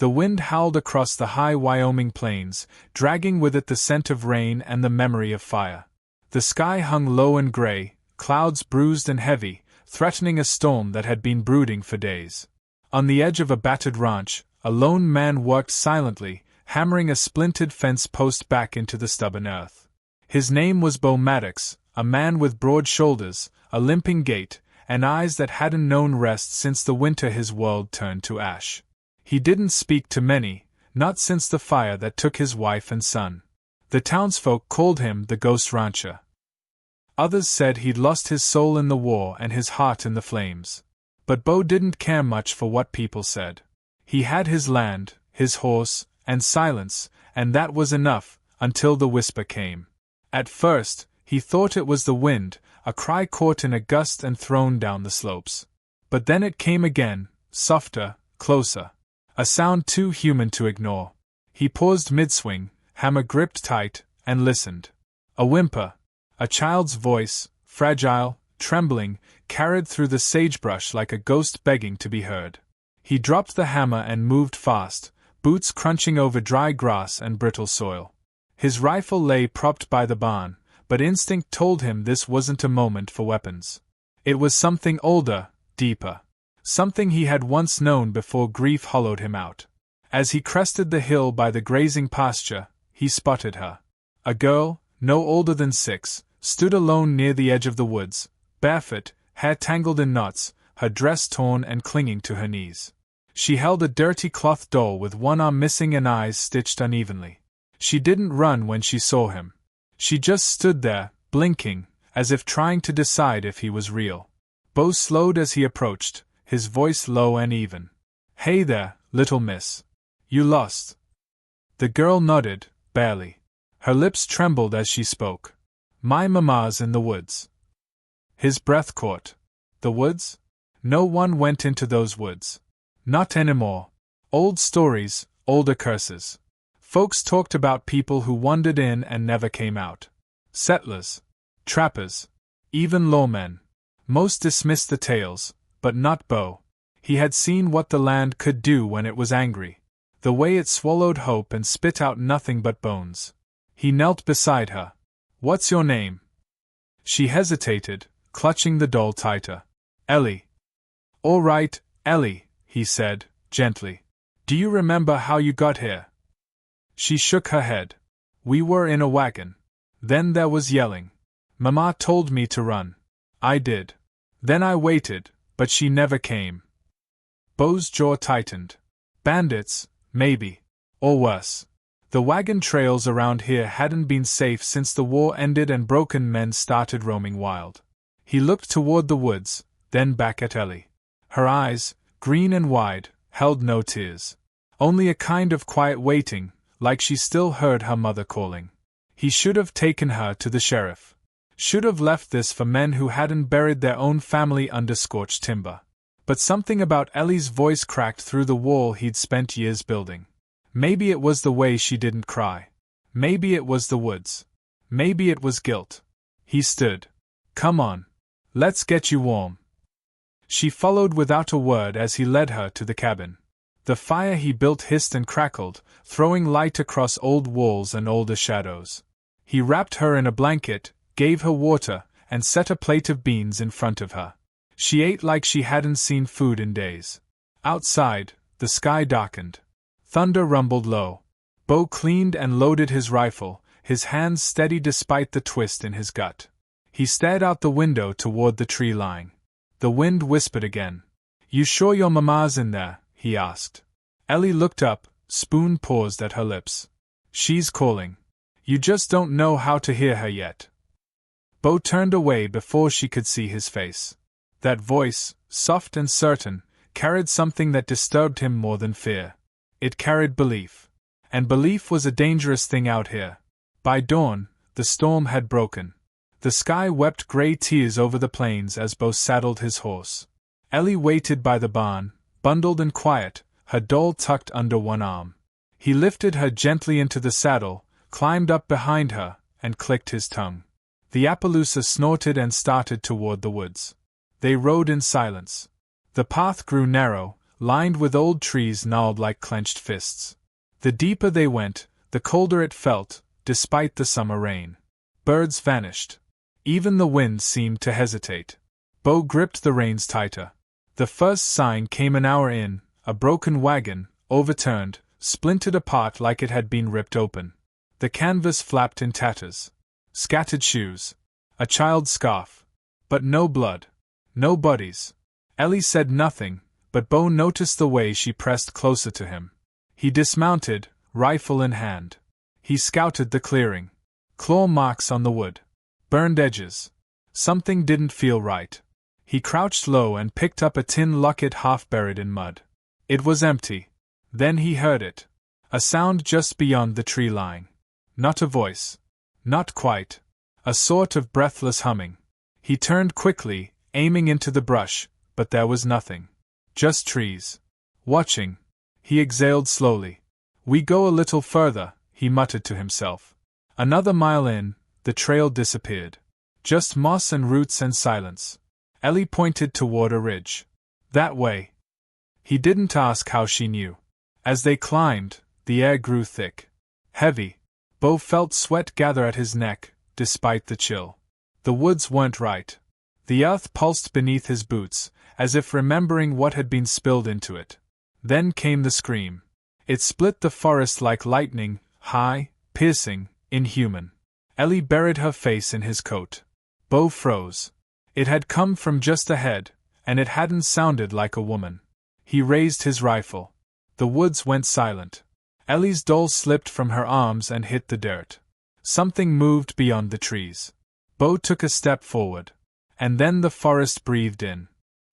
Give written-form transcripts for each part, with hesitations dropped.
The wind howled across the high Wyoming plains, dragging with it the scent of rain and the memory of fire. The sky hung low and gray, clouds bruised and heavy, threatening a storm that had been brooding for days. On the edge of a battered ranch, a lone man worked silently, hammering a splintered fence post back into the stubborn earth. His name was Bo Maddox, a man with broad shoulders, a limping gait, and eyes that hadn't known rest since the winter his world turned to ash. He didn't speak to many, not since the fire that took his wife and son. The townsfolk called him the Ghost Rancher. Others said he'd lost his soul in the war and his heart in the flames. But Bo didn't care much for what people said. He had his land, his horse, and silence, and that was enough, until the whisper came. At first, he thought it was the wind, a cry caught in a gust and thrown down the slopes. But then it came again, softer, closer. A sound too human to ignore. He paused mid-swing, hammer gripped tight, and listened. A whimper, a child's voice, fragile, trembling, carried through the sagebrush like a ghost begging to be heard. He dropped the hammer and moved fast, boots crunching over dry grass and brittle soil. His rifle lay propped by the barn, but instinct told him this wasn't a moment for weapons. It was something older, deeper. Something he had once known before grief hollowed him out. As he crested the hill by the grazing pasture, he spotted her. A girl, no older than 6, stood alone near the edge of the woods, barefoot, hair tangled in knots, her dress torn and clinging to her knees. She held a dirty cloth doll with one arm missing and eyes stitched unevenly. She didn't run when she saw him. She just stood there, blinking, as if trying to decide if he was real. Bo slowed as he approached, his voice low and even. "Hey there, little miss. You lost?" The girl nodded, barely. Her lips trembled as she spoke. "My mama's in the woods." His breath caught. The woods? No one went into those woods. Not anymore. Old stories, older curses. Folks talked about people who wandered in and never came out. Settlers. Trappers. Even lawmen. Most dismissed the tales, but not Bo. He had seen what the land could do when it was angry. The way it swallowed hope and spit out nothing but bones. He knelt beside her. "What's your name?" She hesitated, clutching the doll tighter. "Ellie." "All right, Ellie," he said, gently. "Do you remember how you got here?" She shook her head. "We were in a wagon. Then there was yelling. Mama told me to run. I did. Then I waited, but she never came." Bo's jaw tightened. Bandits, maybe. Or worse. The wagon trails around here hadn't been safe since the war ended and broken men started roaming wild. He looked toward the woods, then back at Ellie. Her eyes, green and wide, held no tears. Only a kind of quiet waiting, like she still heard her mother calling. He should have taken her to the sheriff. Should have left this for men who hadn't buried their own family under scorched timber. But something about Ellie's voice cracked through the wall he'd spent years building. Maybe it was the way she didn't cry. Maybe it was the woods. Maybe it was guilt. He stood. "Come on. Let's get you warm." She followed without a word as he led her to the cabin. The fire he built hissed and crackled, throwing light across old walls and older shadows. He wrapped her in a blanket, gave her water, and set a plate of beans in front of her. She ate like she hadn't seen food in days. Outside, the sky darkened. Thunder rumbled low. Bo cleaned and loaded his rifle, his hands steady despite the twist in his gut. He stared out the window toward the tree line. The wind whispered again. "You sure your mama's in there?" he asked. Ellie looked up, spoon paused at her lips. "She's calling. You just don't know how to hear her yet." Bo turned away before she could see his face. That voice, soft and certain, carried something that disturbed him more than fear. It carried belief. And belief was a dangerous thing out here. By dawn, the storm had broken. The sky wept gray tears over the plains as Bo saddled his horse. Ellie waited by the barn, bundled and quiet, her doll tucked under one arm. He lifted her gently into the saddle, climbed up behind her, and clicked his tongue. The Appaloosa snorted and started toward the woods. They rode in silence. The path grew narrow, lined with old trees gnarled like clenched fists. The deeper they went, the colder it felt, despite the summer rain. Birds vanished. Even the wind seemed to hesitate. Bo gripped the reins tighter. The first sign came an hour in, a broken wagon, overturned, splintered apart like it had been ripped open. The canvas flapped in tatters. Scattered shoes. A child's scarf. But no blood. No bodies. Ellie said nothing, but Bo noticed the way she pressed closer to him. He dismounted, rifle in hand. He scouted the clearing. Claw marks on the wood. Burned edges. Something didn't feel right. He crouched low and picked up a tin locket half buried in mud. It was empty. Then he heard it. A sound just beyond the tree line. Not a voice. Not quite. A sort of breathless humming. He turned quickly, aiming into the brush, but there was nothing. Just trees. Watching. He exhaled slowly. We go a little further, he muttered to himself. Another mile in, the trail disappeared. Just moss and roots and silence. Ellie pointed toward a ridge. That way. He didn't ask how she knew. As they climbed, the air grew thick. Heavy. Bo felt sweat gather at his neck, despite the chill. The woods weren't right. The earth pulsed beneath his boots, as if remembering what had been spilled into it. Then came the scream. It split the forest like lightning, high, piercing, inhuman. Ellie buried her face in his coat. Bo froze. It had come from just ahead, and it hadn't sounded like a woman. He raised his rifle. The woods went silent. Ellie's doll slipped from her arms and hit the dirt. Something moved beyond the trees. Bo took a step forward. And then the forest breathed in.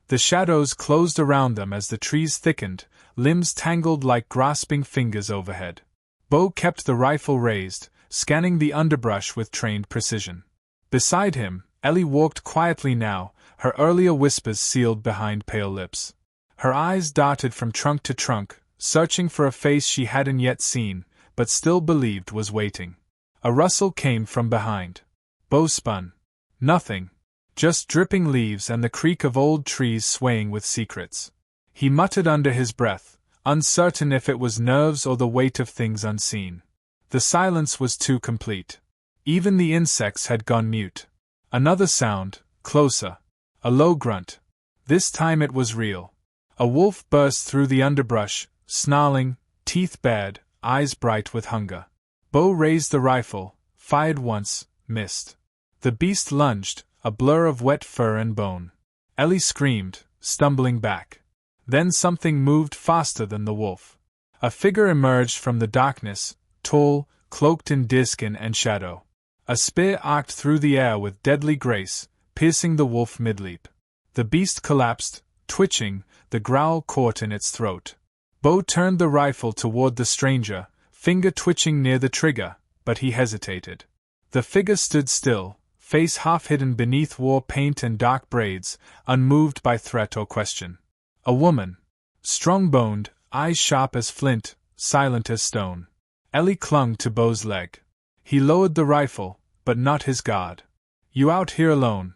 The shadows closed around them as the trees thickened, limbs tangled like grasping fingers overhead. Bo kept the rifle raised, scanning the underbrush with trained precision. Beside him, Ellie walked quietly now, her earlier whispers sealed behind pale lips. Her eyes darted from trunk to trunk, searching for a face she hadn't yet seen, but still believed was waiting. A rustle came from behind. Bo spun. Nothing. Just dripping leaves and the creak of old trees swaying with secrets. He muttered under his breath, uncertain if it was nerves or the weight of things unseen. The silence was too complete. Even the insects had gone mute. Another sound, closer. A low grunt. This time it was real. A wolf burst through the underbrush, snarling, teeth bared, eyes bright with hunger. Bo raised the rifle, fired once, missed. The beast lunged, a blur of wet fur and bone. Ellie screamed, stumbling back. Then something moved faster than the wolf. A figure emerged from the darkness, tall, cloaked in deerskin and shadow. A spear arced through the air with deadly grace, piercing the wolf mid-leap. The beast collapsed, twitching, the growl caught in its throat. Bo turned the rifle toward the stranger, finger twitching near the trigger, but he hesitated. The figure stood still, face half hidden beneath war paint and dark braids, unmoved by threat or question. A woman. Strong-boned, eyes sharp as flint, silent as stone. Ellie clung to Bo's leg. He lowered the rifle, but not his guard. You out here alone?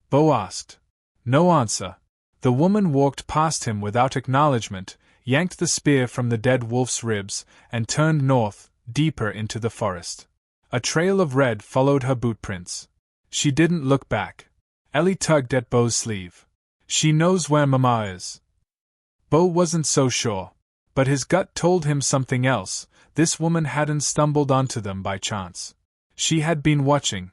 Bo asked. No answer. The woman walked past him without acknowledgement, yanked the spear from the dead wolf's ribs, and turned north, deeper into the forest. A trail of red followed her boot prints. She didn't look back. Ellie tugged at Bo's sleeve. She knows where Mama is. Bo wasn't so sure. But his gut told him something else. This woman hadn't stumbled onto them by chance. She had been watching.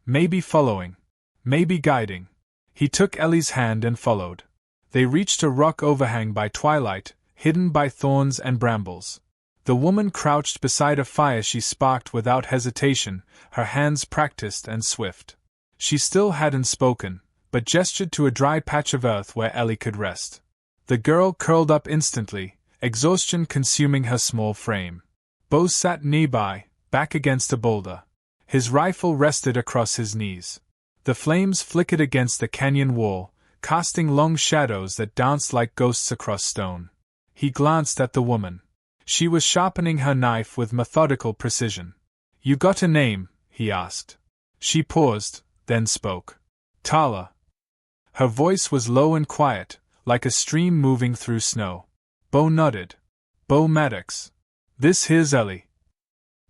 Maybe following. Maybe guiding. He took Ellie's hand and followed. They reached a rock overhang by twilight, hidden by thorns and brambles. The woman crouched beside a fire she sparked without hesitation, her hands practiced and swift. She still hadn't spoken, but gestured to a dry patch of earth where Ellie could rest. The girl curled up instantly, exhaustion consuming her small frame. Bo sat nearby, back against a boulder. His rifle rested across his knees. The flames flickered against the canyon wall, casting long shadows that danced like ghosts across stone. He glanced at the woman. She was sharpening her knife with methodical precision. You got a name? He asked. She paused, then spoke. Tala. Her voice was low and quiet, like a stream moving through snow. Bo nodded. Bo Maddox. This here's Ellie.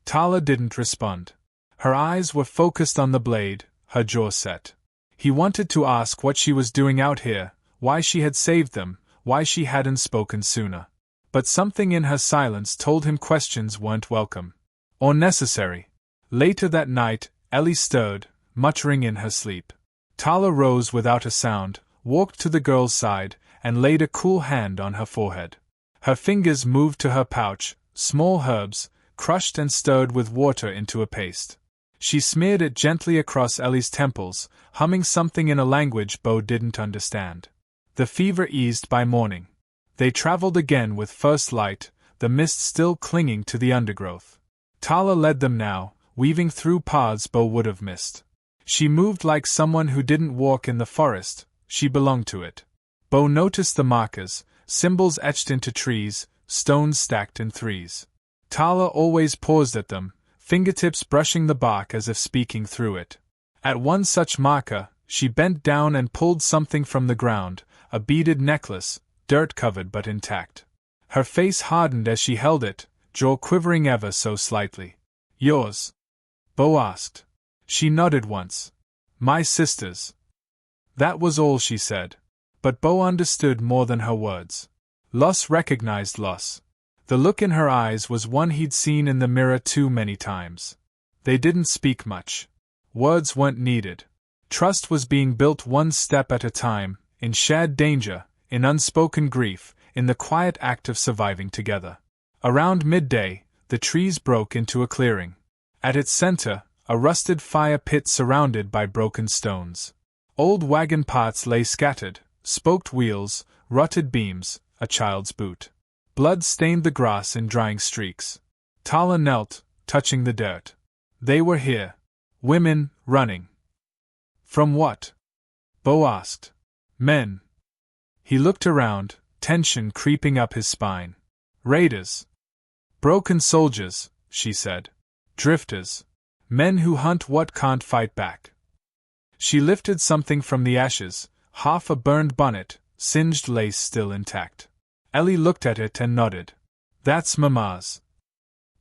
Tala didn't respond. Her eyes were focused on the blade, her jaw set. He wanted to ask what she was doing out here, why she had saved them, why she hadn't spoken sooner. But something in her silence told him questions weren't welcome. Or necessary. Later that night, Ellie stirred, muttering in her sleep. Tala rose without a sound, walked to the girl's side, and laid a cool hand on her forehead. Her fingers moved to her pouch, small herbs, crushed and stirred with water into a paste. She smeared it gently across Ellie's temples, humming something in a language Bo didn't understand. The fever eased by morning. They traveled again with first light, the mist still clinging to the undergrowth. Tala led them now, weaving through paths Bo would have missed. She moved like someone who didn't walk in the forest, she belonged to it. Bo noticed the markers, symbols etched into trees, stones stacked in threes. Tala always paused at them, fingertips brushing the bark as if speaking through it. At one such marker, she bent down and pulled something from the ground, a beaded necklace, dirt-covered but intact. Her face hardened as she held it, jaw quivering ever so slightly. Yours? Bo asked. She nodded once. My sister's. That was all she said. But Bo understood more than her words. Loss recognized loss. The look in her eyes was one he'd seen in the mirror too many times. They didn't speak much. Words weren't needed. Trust was being built one step at a time, in shared danger, in unspoken grief, in the quiet act of surviving together. Around midday, the trees broke into a clearing. At its center, a rusted fire pit surrounded by broken stones. Old wagon parts lay scattered, spoked wheels, rotted beams, a child's boot. Blood stained the grass in drying streaks. Tala knelt, touching the dirt. They were here. Women, running. From what? Bo asked. Men. He looked around, tension creeping up his spine. Raiders. Broken soldiers, she said. Drifters. Men who hunt what can't fight back. She lifted something from the ashes, half a burned bonnet, singed lace still intact. Ellie looked at it and nodded. That's Mama's.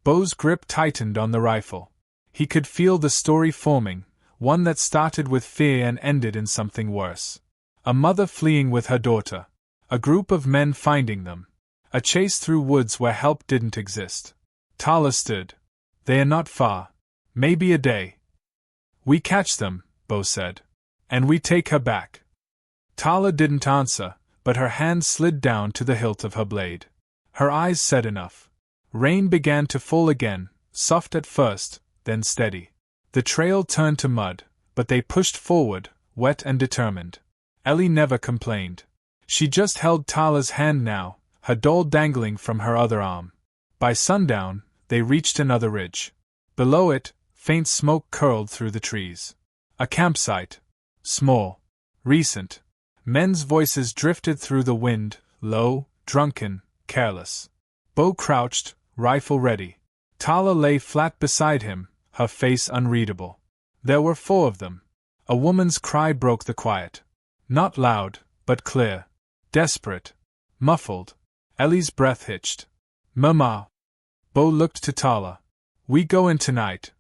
Bo's grip tightened on the rifle. He could feel the story forming, one that started with fear and ended in something worse. A mother fleeing with her daughter. A group of men finding them. A chase through woods where help didn't exist. Tala stood. They are not far. Maybe a day. We catch them, Bo said. And we take her back. Tala didn't answer, but her hand slid down to the hilt of her blade. Her eyes said enough. Rain began to fall again, soft at first, then steady. The trail turned to mud, but they pushed forward, wet and determined. Ellie never complained. She just held Tala's hand now, her doll dangling from her other arm. By sundown, they reached another ridge. Below it, faint smoke curled through the trees. A campsite. Small. Recent. Men's voices drifted through the wind, low, drunken, careless. Bo crouched, rifle ready. Tala lay flat beside him, her face unreadable. There were 4 of them. A woman's cry broke the quiet. Not loud, but clear. Desperate. Muffled. Ellie's breath hitched. Mama. Bo looked to Tala. We go in tonight.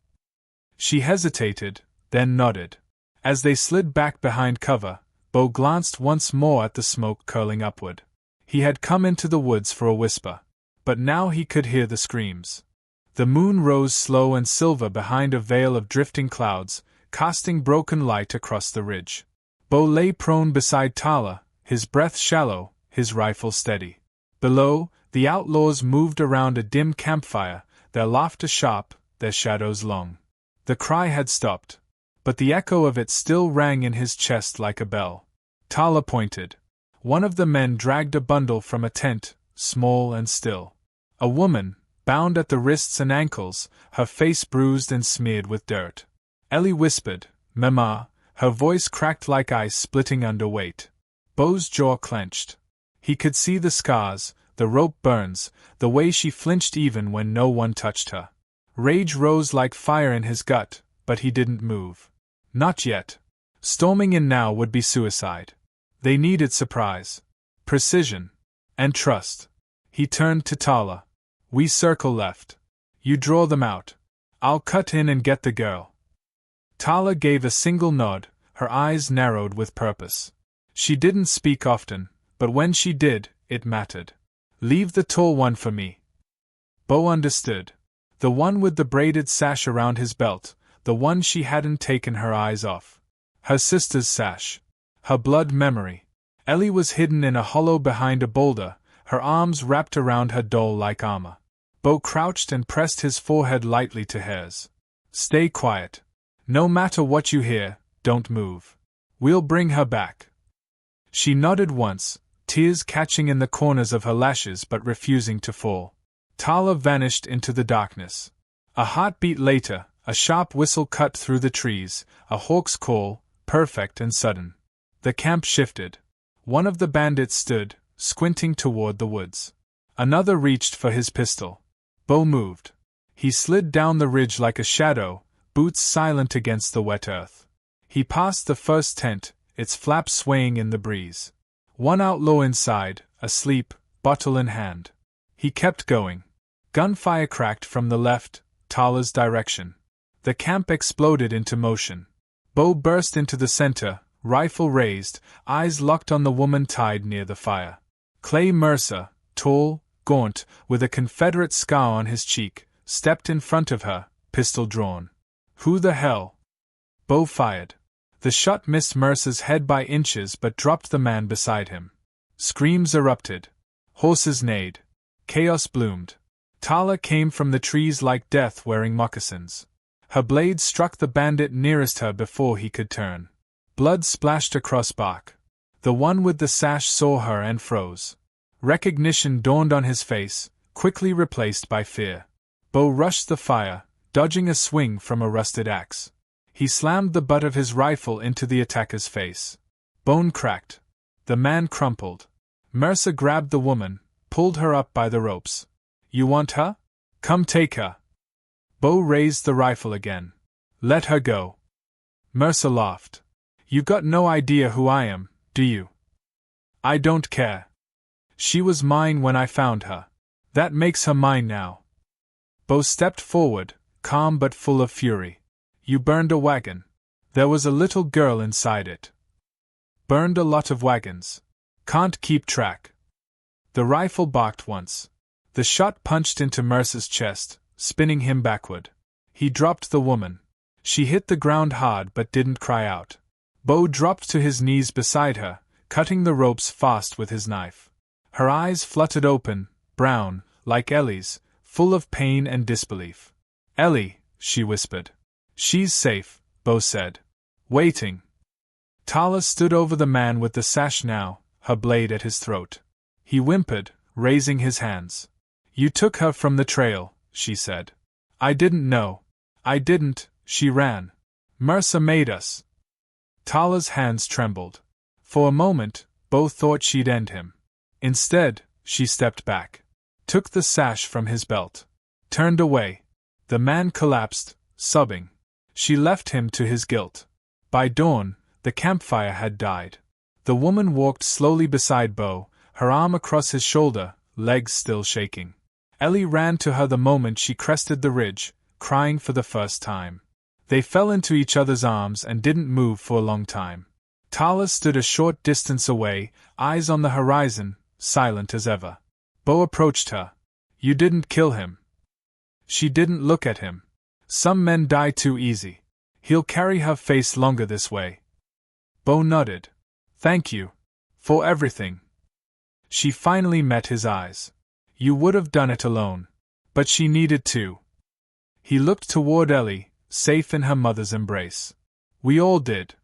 She hesitated, then nodded. As they slid back behind cover, Bo glanced once more at the smoke curling upward. He had come into the woods for a whisper. But now he could hear the screams. The moon rose slow and silver behind a veil of drifting clouds, casting broken light across the ridge. Bo lay prone beside Tala, his breath shallow, his rifle steady. Below, the outlaws moved around a dim campfire, their laughter sharp, their shadows long. The cry had stopped, but the echo of it still rang in his chest like a bell. Tala pointed. One of the men dragged a bundle from a tent, small and still. A woman, bound at the wrists and ankles, her face bruised and smeared with dirt. Ellie whispered, Mama, her voice cracked like ice splitting under weight. Bo's jaw clenched. He could see the scars, the rope burns, the way she flinched even when no one touched her. Rage rose like fire in his gut, but he didn't move. Not yet. Storming in now would be suicide. They needed surprise. precision, and trust. He turned to Tala. We circle left. You draw them out. I'll cut in and get the girl. Tala gave a single nod, her eyes narrowed with purpose. She didn't speak often, but when she did, it mattered. Leave the tall one for me. Bo understood. The one with the braided sash around his belt, the one she hadn't taken her eyes off. Her sister's sash. Her blood memory. Ellie was hidden in a hollow behind a boulder, her arms wrapped around her doll-like armor. Bo crouched and pressed his forehead lightly to hers. Stay quiet. No matter what you hear, don't move. We'll bring her back. She nodded once, tears catching in the corners of her lashes but refusing to fall. Tala vanished into the darkness. A heartbeat later, a sharp whistle cut through the trees, a hawk's call, perfect and sudden. The camp shifted. One of the bandits stood, squinting toward the woods. Another reached for his pistol. Bo moved. He slid down the ridge like a shadow, boots silent against the wet earth. He passed the first tent, its flaps swaying in the breeze. One outlaw inside, asleep, bottle in hand. He kept going. Gunfire cracked from the left, Tala's direction. The camp exploded into motion. Bo burst into the center, rifle raised, eyes locked on the woman tied near the fire. Clay Mercer, tall, gaunt, with a Confederate scar on his cheek, stepped in front of her, pistol drawn. Who the hell? Bo fired. The shot missed Mercer's head by inches but dropped the man beside him. Screams erupted. Horses neighed. Chaos bloomed. Tala came from the trees like death wearing moccasins. Her blade struck the bandit nearest her before he could turn. Blood splashed across bark. The one with the sash saw her and froze. Recognition dawned on his face, quickly replaced by fear. Bo rushed the fire, dodging a swing from a rusted axe. He slammed the butt of his rifle into the attacker's face. Bone cracked. The man crumpled. Mercer grabbed the woman, pulled her up by the ropes. You want her? Come take her. Bo raised the rifle again. Let her go. Mercer laughed. You got no idea who I am, do you? I don't care. She was mine when I found her. That makes her mine now. Bo stepped forward, calm but full of fury. You burned a wagon. There was a little girl inside it. Burned a lot of wagons. Can't keep track. The rifle barked once. The shot punched into Mercer's chest, spinning him backward. He dropped the woman. She hit the ground hard but didn't cry out. Bo dropped to his knees beside her, cutting the ropes fast with his knife. Her eyes fluttered open, brown, like Ellie's, full of pain and disbelief. Ellie, she whispered. She's safe, Bo said. Waiting. Tala stood over the man with the sash now, her blade at his throat. He whimpered, raising his hands. You took her from the trail, she said. I didn't know. I didn't, she ran. Mercer made us. Tala's hands trembled. For a moment, Bo thought she'd end him. Instead, she stepped back. Took the sash from his belt. Turned away. The man collapsed, sobbing. She left him to his guilt. By dawn, the campfire had died. The woman walked slowly beside Bo, her arm across his shoulder, legs still shaking. Ellie ran to her the moment she crested the ridge, crying for the first time. They fell into each other's arms and didn't move for a long time. Tala stood a short distance away, eyes on the horizon, silent as ever. Bo approached her. You didn't kill him. She didn't look at him. Some men die too easy. He'll carry her face longer this way. Bo nodded. Thank you. For everything. She finally met his eyes. You would have done it alone. But she needed to. He looked toward Ellie, safe in her mother's embrace. We all did.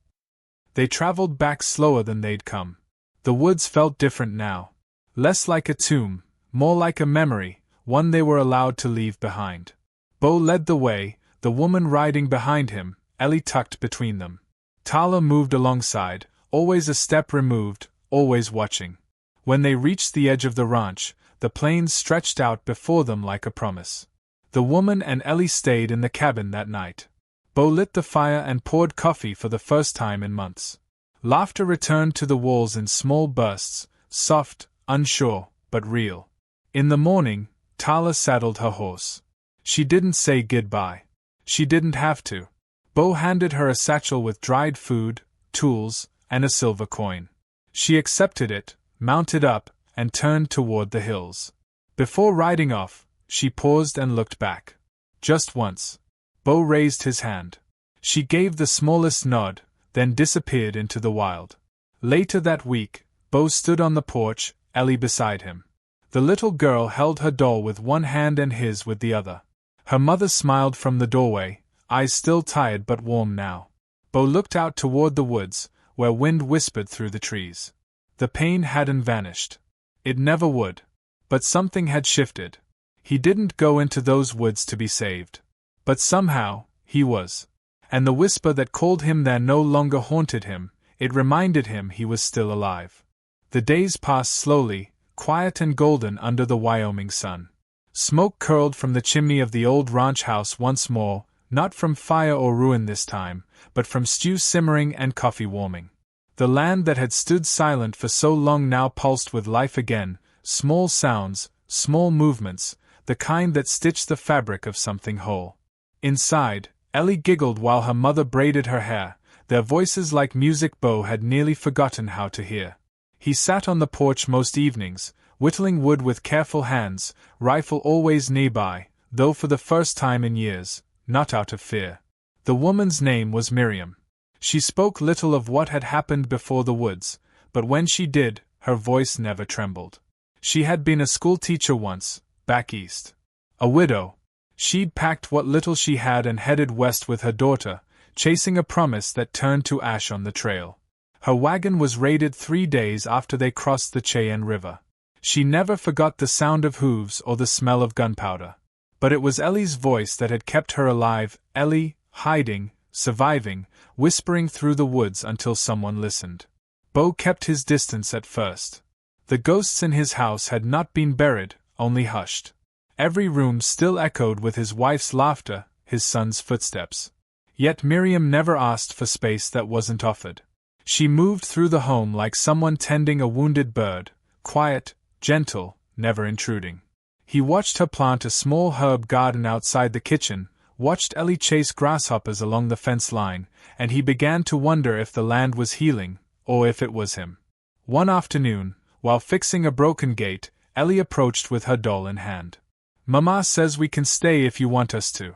They traveled back slower than they'd come. The woods felt different now. Less like a tomb, more like a memory, one they were allowed to leave behind. Bo led the way, the woman riding behind him, Ellie tucked between them. Tala moved alongside, always a step removed, always watching. When they reached the edge of the ranch, the plains stretched out before them like a promise. The woman and Ellie stayed in the cabin that night. Bo lit the fire and poured coffee for the first time in months. Laughter returned to the walls in small bursts, soft, unsure, but real. In the morning, Tala saddled her horse. She didn't say goodbye. She didn't have to. Bo handed her a satchel with dried food, tools, and a silver coin. She accepted it, mounted up, and turned toward the hills. Before riding off, she paused and looked back. Just once. Bo raised his hand. She gave the smallest nod, then disappeared into the wild. Later that week, Bo stood on the porch, Ellie beside him. The little girl held her doll with one hand and his with the other. Her mother smiled from the doorway, eyes still tired but warm now. Bo looked out toward the woods, where wind whispered through the trees. The pain hadn't vanished. It never would. But something had shifted. He didn't go into those woods to be saved. But somehow, he was. And the whisper that called him there no longer haunted him, it reminded him he was still alive. The days passed slowly, quiet and golden under the Wyoming sun. Smoke curled from the chimney of the old ranch house once more, not from fire or ruin this time, but from stew simmering and coffee warming. The land that had stood silent for so long now pulsed with life again, small sounds, small movements, the kind that stitched the fabric of something whole. Inside, Ellie giggled while her mother braided her hair, their voices like music Bo had nearly forgotten how to hear. He sat on the porch most evenings, whittling wood with careful hands, rifle always nearby, though for the first time in years, not out of fear. The woman's name was Miriam. She spoke little of what had happened before the woods, but when she did, her voice never trembled. She had been a schoolteacher once, back east. A widow. She'd packed what little she had and headed west with her daughter, chasing a promise that turned to ash on the trail. Her wagon was raided 3 days after they crossed the Cheyenne River. She never forgot the sound of hooves or the smell of gunpowder. But it was Ellie's voice that had kept her alive, Ellie, hiding, surviving, whispering through the woods until someone listened. Bo kept his distance at first. The ghosts in his house had not been buried, only hushed. Every room still echoed with his wife's laughter, his son's footsteps. Yet Miriam never asked for space that wasn't offered. She moved through the home like someone tending a wounded bird, quiet, gentle, never intruding. He watched her plant a small herb garden outside the kitchen, watched Ellie chase grasshoppers along the fence line, and he began to wonder if the land was healing, or if it was him. One afternoon, while fixing a broken gate, Ellie approached with her doll in hand. "Mama says we can stay if you want us to."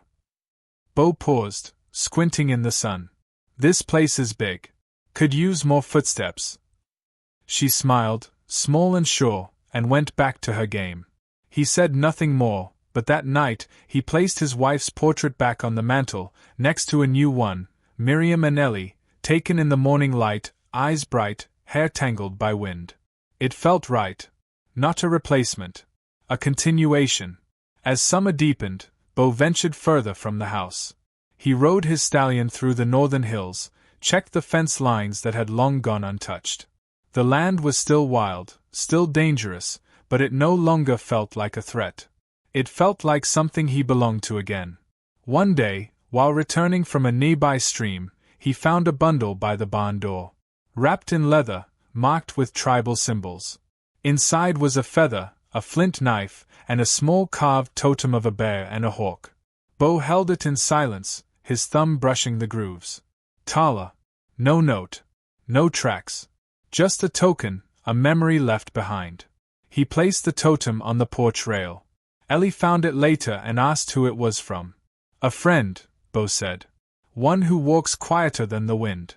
Bo paused, squinting in the sun. "This place is big. Could use more footsteps." She smiled, small and sure, and went back to her game. He said nothing more, but that night, he placed his wife's portrait back on the mantel, next to a new one, Miriam and Ellie, taken in the morning light, eyes bright, hair tangled by wind. It felt right. Not a replacement. A continuation. As summer deepened, Bo ventured further from the house. He rode his stallion through the northern hills, checked the fence lines that had long gone untouched. The land was still wild, still dangerous, but it no longer felt like a threat. It felt like something he belonged to again. One day, while returning from a nearby stream, he found a bundle by the barn door. Wrapped in leather, marked with tribal symbols. Inside was a feather, a flint knife, and a small carved totem of a bear and a hawk. Bo held it in silence, his thumb brushing the grooves. Tala. No note. No tracks. Just a token, a memory left behind. He placed the totem on the porch rail. Ellie found it later and asked who it was from. "A friend," Bo said. "One who walks quieter than the wind."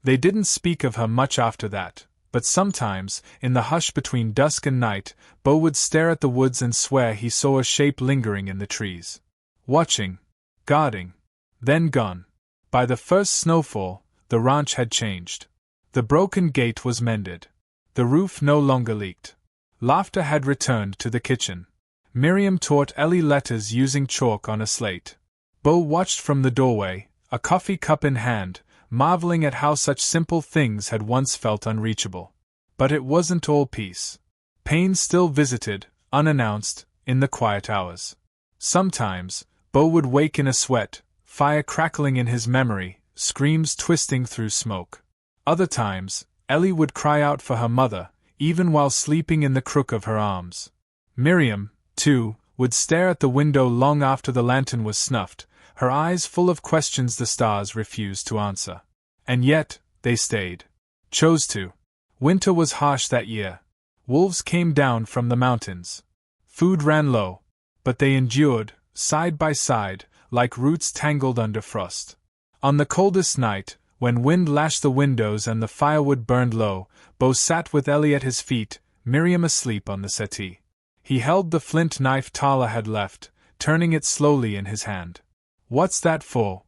They didn't speak of her much after that, but sometimes, in the hush between dusk and night, Bo would stare at the woods and swear he saw a shape lingering in the trees. Watching. Guarding. Then gone. By the first snowfall, the ranch had changed. The broken gate was mended. The roof no longer leaked. Laughter had returned to the kitchen. Miriam taught Ellie letters using chalk on a slate. Bo watched from the doorway, a coffee cup in hand, marveling at how such simple things had once felt unreachable. But it wasn't all peace. Pain still visited, unannounced, in the quiet hours. Sometimes, Bo would wake in a sweat, fire crackling in his memory, screams twisting through smoke. Other times, Ellie would cry out for her mother, even while sleeping in the crook of her arms. Miriam, too, would stare at the window long after the lantern was snuffed, her eyes full of questions the stars refused to answer. And yet, they stayed. Chose to. Winter was harsh that year. Wolves came down from the mountains. Food ran low. But they endured, side by side, like roots tangled under frost. On the coldest night, when wind lashed the windows and the firewood burned low, Bo sat with Ellie at his feet, Miriam asleep on the settee. He held the flint knife Tala had left, turning it slowly in his hand. "What's that for?"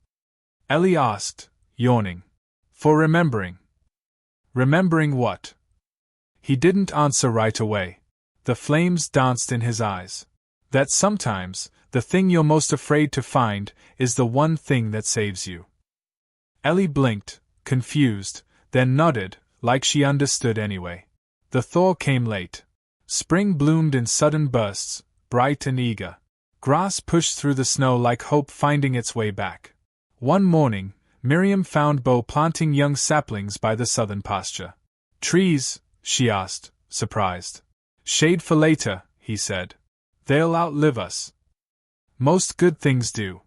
Ellie asked, yawning. "For remembering." "Remembering what?" He didn't answer right away. The flames danced in his eyes. "That sometimes, the thing you're most afraid to find is the one thing that saves you." Ellie blinked, confused, then nodded, like she understood anyway. The thaw came late. Spring bloomed in sudden bursts, bright and eager. Grass pushed through the snow like hope finding its way back. One morning, Miriam found Bo planting young saplings by the southern pasture. "Trees?" she asked, surprised. "Shade for later," he said. "They'll outlive us. Most good things do."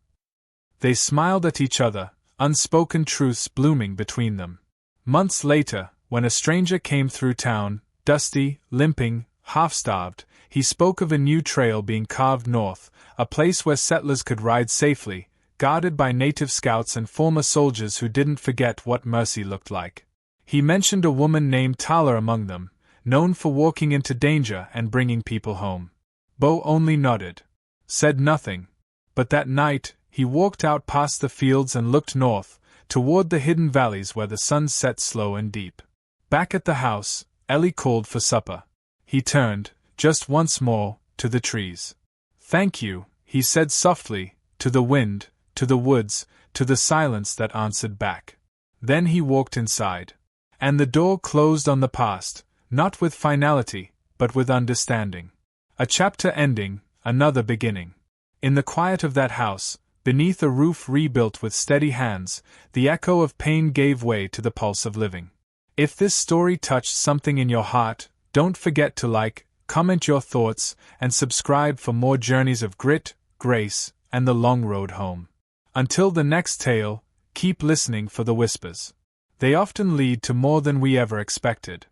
They smiled at each other, unspoken truths blooming between them. Months later, when a stranger came through town, dusty, limping, half-starved, he spoke of a new trail being carved north, a place where settlers could ride safely, guarded by native scouts and former soldiers who didn't forget what mercy looked like. He mentioned a woman named Tala among them, known for walking into danger and bringing people home. Bo only nodded. Said nothing. But that night, he walked out past the fields and looked north, toward the hidden valleys where the sun set slow and deep. Back at the house, Ellie called for supper. He turned, just once more, to the trees. "Thank you," he said softly, to the wind, to the woods, to the silence that answered back. Then he walked inside. And the door closed on the past, not with finality, but with understanding. A chapter ending, another beginning. In the quiet of that house, beneath a roof rebuilt with steady hands, the echo of pain gave way to the pulse of living. If this story touched something in your heart, don't forget to like, comment your thoughts, and subscribe for more journeys of grit, grace, and the long road home. Until the next tale, keep listening for the whispers. They often lead to more than we ever expected.